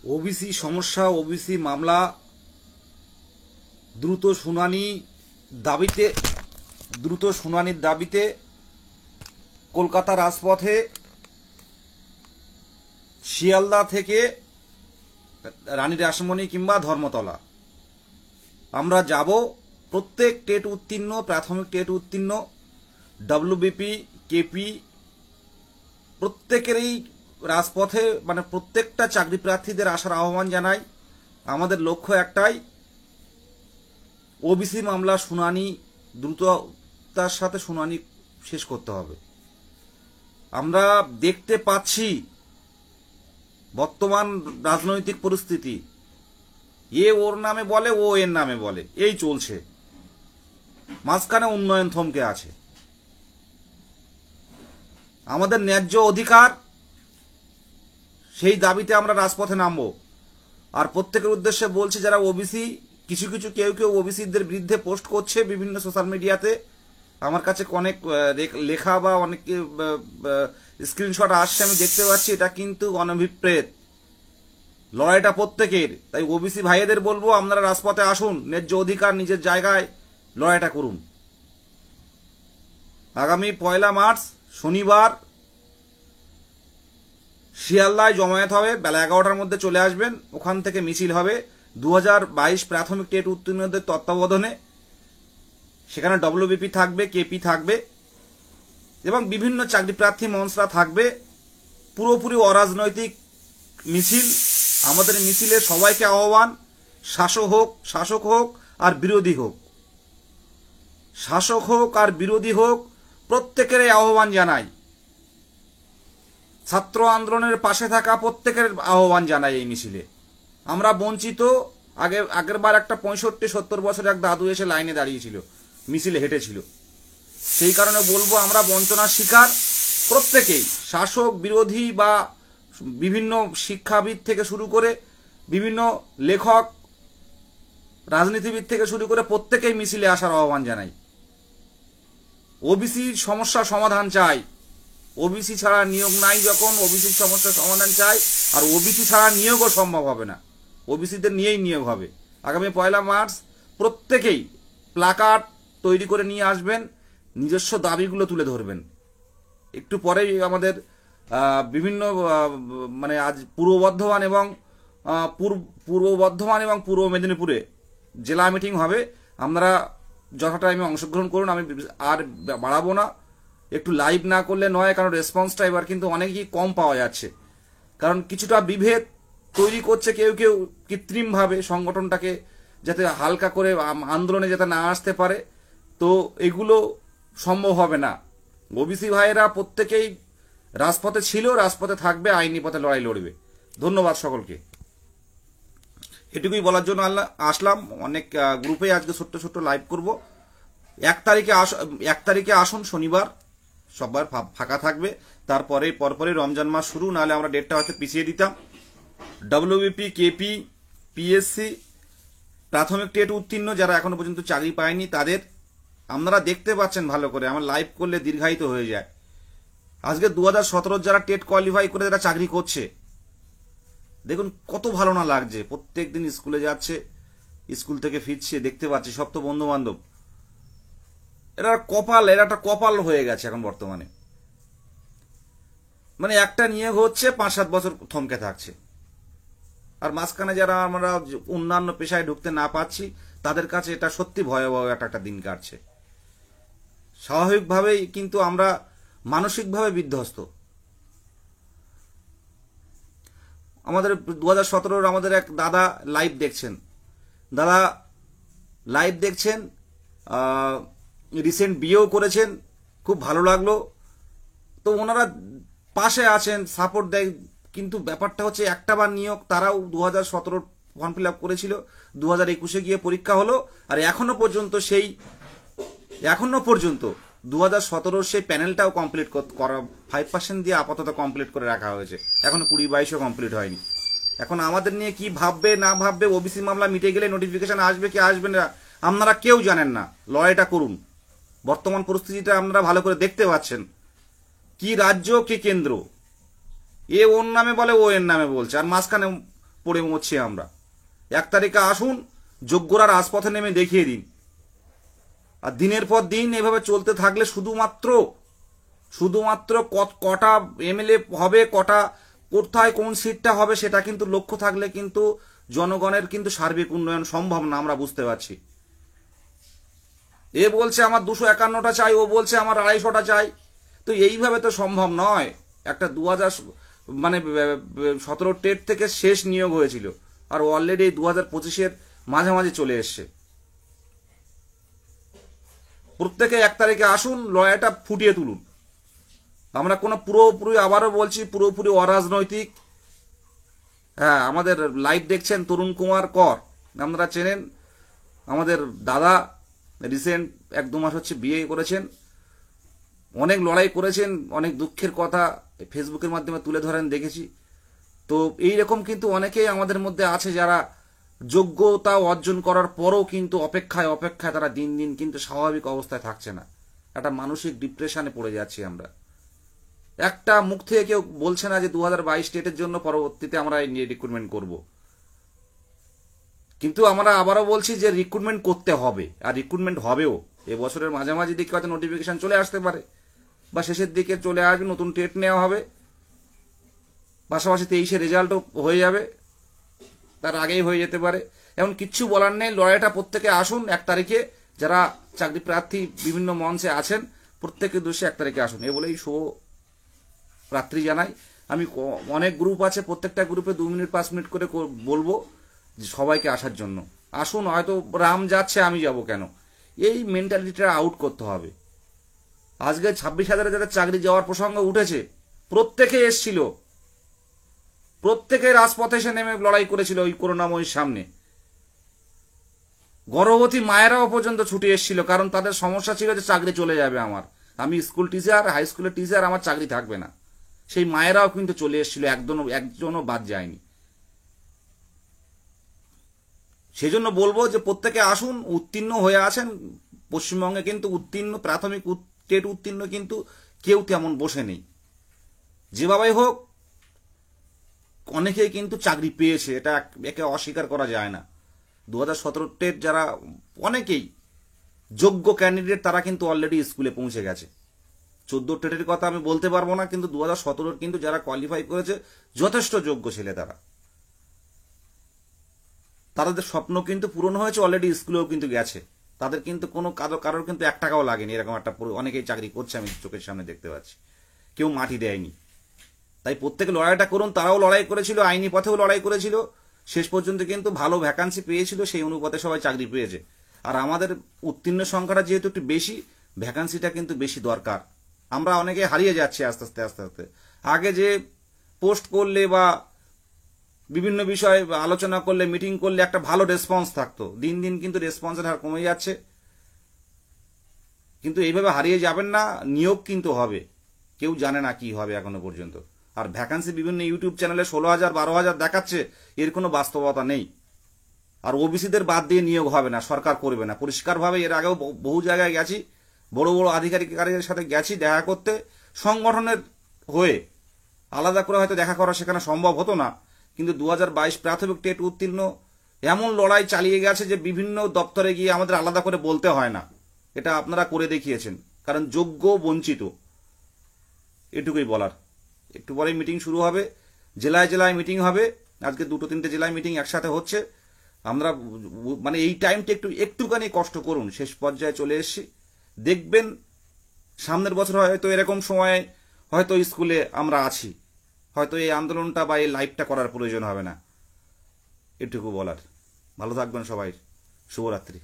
OBC সমস্যা, OBC মামলা দ্রুত শুনানির দাবিতে কলকাতা রাজপথে শিয়ালদা থেকে রানী রাসমণি কিংবা ধর্মতলা আমরা যাব। প্রত্যেক টেট উত্তীর্ণ, প্রাথমিক টেট উত্তীর্ণ, ডব্লিউবিপি, কেপি প্রত্যেকেরই রাজপথে মানে প্রত্যেকটা চাকরি প্রার্থীদের আসার আহ্বান জানাই। আমাদের লক্ষ্য একটাই, ওবিসি মামলা শুনানি দ্রুততার সাথে শুনানি শেষ করতে হবে। আমরা দেখতে পাচ্ছি বর্তমান রাজনৈতিক পরিস্থিতি, এ ওর নামে বলে, ও এর নামে বলে, এই চলছে। মাঝখানে উন্নয়ন থমকে আছে। আমাদের ন্যায্য অধিকার, সেই দাবিতে আমরা রাজপথে নামবো। আর প্রত্যেকের উদ্দেশ্যে বলছি, যারা ওবিসি, কেউ ওবিসিদের বিরুদ্ধে পোস্ট করছে বিভিন্ন সোশ্যাল মিডিয়াতে, আমার কাছে অনেক লেখা বা অনেক স্ক্রিনশট আসছে, আমি দেখতে পাচ্ছি। এটা কিন্তু অনভিপ্রেত, লড়াইটা প্রত্যেকের। তাই ওবিসি ভাইয়েদের বলবো, আপনারা রাজপথে আসুন, ন্যায্য অধিকার নিজের জায়গায় লড়াইটা করুন। আগামী 1 মার্চ শনিবার শিয়ালদায় জমায়েত হবে, বেলা 11টার মধ্যে চলে আসবেন। ওখান থেকে মিছিল হবে 2022 প্রাথমিক টেট উত্তীর্ণদের তত্ত্বাবধানে। সেখানে ডব্লিউবিপি থাকবে, কেপি থাকবে এবং বিভিন্ন চাকরি প্রার্থী মঞ্চরা থাকবে। পুরোপুরি অরাজনৈতিক মিছিল। আমাদের মিছিলে সবাইকে আহ্বান, শাসক হোক আর বিরোধী হোক, প্রত্যেকেরই আহ্বান জানাই। ছাত্র আন্দোলনের পাশে থাকা প্রত্যেকের আহ্বান জানাই এই মিছিলে। আমরা বঞ্চিত। আগের বার একটা 65-70 বছর এক দাদু এসে লাইনে দাঁড়িয়েছিল, মিছিলে হেঁটেছিল। সেই কারণে বলবো, আমরা বঞ্চনার শিকার প্রত্যেকেই, শাসক বিরোধী বা বিভিন্ন শিক্ষাবিদ থেকে শুরু করে বিভিন্ন লেখক, রাজনীতিবিদ থেকে শুরু করে প্রত্যেকেই মিছিলে আসার আহ্বান জানাই। ওবিসির সমস্যা সমাধান চাই। ওবিসি ছাড়া নিয়োগ নাই, যখন ওবিসির সমস্যার সমাধান চাই। আর ওবিসি ছাড়া নিয়োগও সম্ভব হবে না, ওবিসিদের নিয়েই নিয়োগ হবে। আগামী 1 মার্চ প্রত্যেকেই প্লাকার্ড তৈরি করে নিয়ে আসবেন, নিজস্ব দাবিগুলো তুলে ধরবেন। একটু পরেই আমাদের বিভিন্ন মানে আজ পূর্ব বর্ধমান এবং পূর্ব মেদিনীপুরে জেলা মিটিং হবে। আপনারা যথা টাইমে অংশগ্রহণ করুন। আমি আর বাড়াবো না, একটু লাইভ না করলে নয়, কারণ রেসপন্সটা এবার কিন্তু অনেকই কম পাওয়া যাচ্ছে। কারণ কিছুটা বিভেদ তৈরি করছে কেউ কৃত্রিমভাবে, সংগঠনটাকে যাতে হালকা করে আন্দোলনে যাতে না আসতে পারে। তো এগুলো সম্ভব হবে না। ওবিসি ভাইয়েরা প্রত্যেকেই রাজপথে ছিল, রাজপথে থাকবে, আইনি পথে লড়াই লড়বে। ধন্যবাদ সকলকে। এটুকুই বলার জন্য আসলাম। অনেক গ্রুপে আজকে ছোট্ট লাইভ করব। 1 তারিখে আসুন, শনিবার সবার ফাঁকা থাকবে। পরপরই রমজান মাস শুরু, নাহলে আমরা ডেটটা হয়তো পিছিয়ে দিতাম। ডব্লিউবিপি, কেপি, পিএসসি প্রাথমিক টেট উত্তীর্ণ যারা এখনো পর্যন্ত চাকরি পায়নি, তাদের আপনারা দেখতে পাচ্ছেন ভালো করে, আমার লাইভ করলে দীর্ঘায়িত হয়ে যায়। আজকে 2017 যারা টেট কোয়ালিফাই করে যারা চাকরি করছে, দেখুন কত ভালো না লাগছে। প্রত্যেক দিন স্কুলে যাচ্ছে, স্কুল থেকে ফিরছে, দেখতে পাচ্ছি সব তো বন্ধু বান্ধব। এরা একটা কপাল হয়ে গেছে এখন বর্তমানে। মানে একটা নিয়োগ হচ্ছে, 5-7 বছর থমকে থাকছে। আর মাঝখানে যারা আমরা অন্যান্য পেশায় ঢুকতে না পাচ্ছি, তাদের কাছে এটা সত্যি ভয়াবহ একটা দিন কাটছে। স্বাভাবিকভাবেই কিন্তু আমরা মানসিকভাবে বিধ্বস্ত। আমাদের 2017 আমাদের এক দাদা লাইভ দেখছেন, রিসেন্ট বিয়েও করেছেন, খুব ভালো লাগলো। তো ওনারা পাশে আছেন, সাপোর্ট দেয়। কিন্তু ব্যাপারটা হচ্ছে, একটা বার নিয়োগ, তারাও 2017 ফর্ম ফিল আপ করেছিল, 2021 গিয়ে পরীক্ষা হলো। আর এখনো পর্যন্ত 2017 সেই প্যানেলটাও কমপ্লিট করা 5% দিয়ে আপাতত কমপ্লিট করে রাখা হয়েছে। এখনো 20-22ও কমপ্লিট হয়নি। এখন আমাদের নিয়ে কি ভাববে না ভাববে, ওবিসি মামলা মিটে গেলে নোটিফিকেশন আসবে কি আসবে না, আপনারা কেউ জানেন না। লড়াইটা করুন। বর্তমান পরিস্থিতিটা আপনারা ভালো করে দেখতে পাচ্ছেন, কি রাজ্য কি কেন্দ্র, এ ওর নামে বলে, ও এর নামে বলছে, আর মাঝখানে পড়ে মরছি আমরা। 1 তারিখে আসুন, যোগ্যরা রাজপথে নেমে দেখিয়ে দিন। আর দিনের পর দিন এভাবে চলতে থাকলে শুধুমাত্র কটা এমএলএ হবে, কোথায় কোন সিটটা হবে সেটা কিন্তু লক্ষ্য থাকলে কিন্তু জনগণের কিন্তু সার্বিক উন্নয়ন সম্ভব না, আমরা বুঝতে পারছি। এ বলছে আমার 251টা চাই, ও বলছে আমার 250টা চাই, তো এইভাবে তো সম্ভব নয়। একটা 2017 টেট থেকে শেষ নিয়োগ হয়েছিল, আর অলরেডি 2025-এর মাঝামাঝি চলে এসছে। প্রত্যেকে 1 তারিখে আসুন, লড়াইটা ফুটিয়ে তুলুন। আমরা কোনো পুরোপুরি, আবারও বলছি, পুরোপুরি অরাজনৈতিক। হ্যাঁ, আমাদের লাইভ দেখছেন তরুণ কুমার কর, আপনারা চেনেন, আমাদের দাদা, রিসেন্ট 1-2 মাস হচ্ছে বিয়ে করেছেন, অনেক লড়াই করেছেন, অনেক দুঃখের কথা ফেসবুকের মাধ্যমে তুলে ধরেন, দেখেছি। তো এইরকম কিন্তু অনেকেই আমাদের মধ্যে আছে যারা যোগ্যতা অর্জন করার পরও কিন্তু অপেক্ষায় তারা দিন দিন কিন্তু স্বাভাবিক অবস্থায় থাকছে না, একটা মানসিক ডিপ্রেশনে পড়ে যাচ্ছি আমরা। একটা মুখ থেকে কেউ বলছে না যে 2022 টেটের জন্য পরবর্তীতে আমরা রিক্রুটমেন্ট করব। কিন্তু আমরা আবারও বলছি যে রিক্রুটমেন্ট করতে হবে, আর রিক্রুটমেন্ট হবেও। এবছরের মাঝামাঝি দিকে হয়তো নোটিফিকেশন চলে আসতে পারে, বা শেষের দিকে চলে আসবে, নতুন টেট নেওয়া হবে, পাশাপাশি 23-এ রেজাল্টও হয়ে যাবে, তার আগেই হয়ে যেতে পারে। এমন কিচ্ছু বলার নেই, লড়াইটা প্রত্যেকে আসুন 1 তারিখে। যারা চাকরি প্রার্থী বিভিন্ন মঞ্চে আছেন প্রত্যেকের দোষে 1 তারিখে আসুন, এ বলেই শুভ রাত্রি জানাই। আমি অনেক গ্রুপ আছে, প্রত্যেকটা গ্রুপে 2 মিনিট 5 মিনিট করে বলবো যে সবাইকে আসার জন্য আসুন। হয়তো রাম যাচ্ছে, আমি যাব কেন, এই মেন্টালিটিটা আউট করতে হবে। আজকে 26,000 যাদের চাকরি যাওয়ার প্রসঙ্গ উঠেছে, প্রত্যেকে এসছিল, প্রত্যেকে রাজপথে এসে নেমে লড়াই করেছিল ওই করুণাময়ীর সামনে। গর্ভবতী মায়েরাও পর্যন্ত ছুটে এসেছিল, কারণ তাদের সমস্যা ছিল যে চাকরি চলে যাবে আমার, আমি স্কুল টিচার, হাই স্কুলের টিচার, আমার চাকরি থাকবে না। সেই মায়েরাও কিন্তু চলে এসেছিল, একজনও বাদ যায়নি। সেজন্য বলবো যে প্রত্যেকে আসুন, উত্তীর্ণ হয়ে আছেন পশ্চিমবঙ্গে, কিন্তু উত্তীর্ণ প্রাথমিক টেট উত্তীর্ণ কিন্তু কেউ তেমন বসে নেই। যেভাবেই হোক অনেকেই কিন্তু চাকরি পেয়েছে, এটা একে অস্বীকার করা যায় না। 2017 টেট যারা অনেকেই যোগ্য ক্যান্ডিডেট, তারা কিন্তু অলরেডি স্কুলে পৌঁছে গেছে। 14 টেটের কথা আমি বলতে পারবো না, কিন্তু 2017 কিন্তু যারা কোয়ালিফাই করেছে যথেষ্ট যোগ্য ছেলে, তাদের স্বপ্ন কিন্তু পূরণ হয়েছে, অলরেডি স্কুলেও কিন্তু গেছে। তাদের কিন্তু কোনো কারোর কিন্তু 1 টাকাও লাগেনি, এরকম একটা অনেকেই চাকরি করছে, আমি চোখের সামনে দেখতে পাচ্ছি, কেউ মাটি দেয়নি। তাই প্রত্যেকে লড়াইটা করুন। তারাও লড়াই করেছিল, আইনি পথেও লড়াই করেছিল, শেষ পর্যন্ত কিন্তু ভালো ভ্যাকান্সি পেয়েছিল, সেই অনুপাতে সবাই চাকরি পেয়েছে। আর আমাদের উত্তীর্ণ সংখ্যাটা যেহেতু একটু বেশি, ভ্যাকান্সিটা কিন্তু বেশি দরকার। আমরা অনেকে হারিয়ে যাচ্ছি আস্তে আস্তে। আগে যে পোস্ট করলে বা বিভিন্ন বিষয়ে আলোচনা করলে, মিটিং করলে একটা ভালো রেসপন্স থাকতো, দিন দিন কিন্তু রেসপন্সের হার কমে যাচ্ছে। কিন্তু এইভাবে হারিয়ে যাবেন না, নিয়োগ কিন্তু হবে, কেউ জানে না কি হবে এখনো পর্যন্ত। আর ভ্যাকান্সি বিভিন্ন ইউটিউব চ্যানেলে 16,000 12,000 দেখাচ্ছে, এর কোনো বাস্তবতা নেই। আর ওবিসিদের বাদ দিয়ে নিয়োগ হবে না, সরকার করবে না পরিষ্কারভাবে। এর আগেও বহু জায়গায় গেছি, বড় বড় আধিকারিকের সাথে গেছি দেখা করতে, সংগঠনের হয়ে আলাদা করে হয়তো দেখা করা সেখানে সম্ভব হতো না, কিন্তু 2022 প্রাথমিক টেট উত্তীর্ণ এমন লড়াই চালিয়ে গেছে যে বিভিন্ন দপ্তরে গিয়ে আমাদের আলাদা করে বলতে হয় না। এটা আপনারা করে দেখিয়েছেন, কারণ যোগ্য বঞ্চিত, এটুকুই বলার। একটু পরে মিটিং শুরু হবে, জেলায় জেলায় মিটিং হবে, আজকে 2-3টে জেলায় মিটিং একসাথে হচ্ছে। আমরা মানে এই টাইমটা একটুখানি কষ্ট করুন, শেষ পর্যায়ে চলে এসেছি। দেখবেন সামনের বছর হয়তো এরকম সময় হয়তো স্কুলে আমরা আছি, হয়তো এই আন্দোলনটা বা এই লাইভটা করার প্রয়োজন হবে না, এটুকু বলার। ভালো থাকবেন সবাই, শুভরাত্রি।